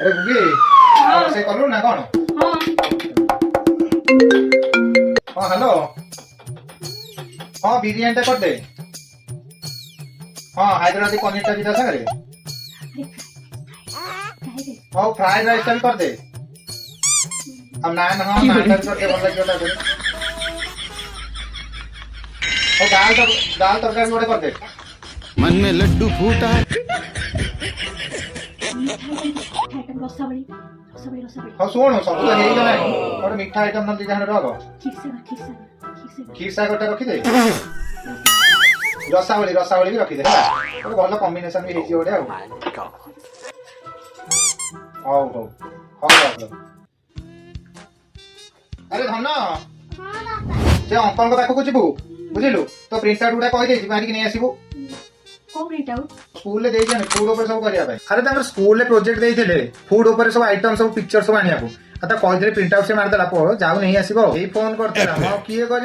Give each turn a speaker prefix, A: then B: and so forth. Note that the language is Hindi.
A: अरे गुगी से कलु ना कौन हाँ हेलो हाँ बिरियानी टा कर दे हाँ हैदराबादी पनीर टा भी दस करे हाँ फ्राइड राइस टा भी कर दे अब नान हाँ नान टा भी कर दे बोल लगे ओटा और दाल तरकारी गोटे कर दे
B: मन में लड्डू फूटा
A: हाँ शुण सब तो हो गला गोटे मिठा आइटम ना जहाँ रह खीर सागर टा रखी दे रसावली रसावली भी रखी दे गोटे भल कॉम्बिनेशन भी होती गोटे हौ हौ हौ अरे धन से अंकल को पाखक जीवु बुझिलु तो प्रिंट आउट गुड़ा कही मारिक नहीं आसबू स्कूल दे फूड ऊपर सब करने अरे स्कूल प्रोजेक्ट देते फूड ऊपर सब आइटम सब पिक्चर सब आने कही प्रिंट आउट से मारदेला पुओ जाऊ नहीं आसो यही फोन करते किए कर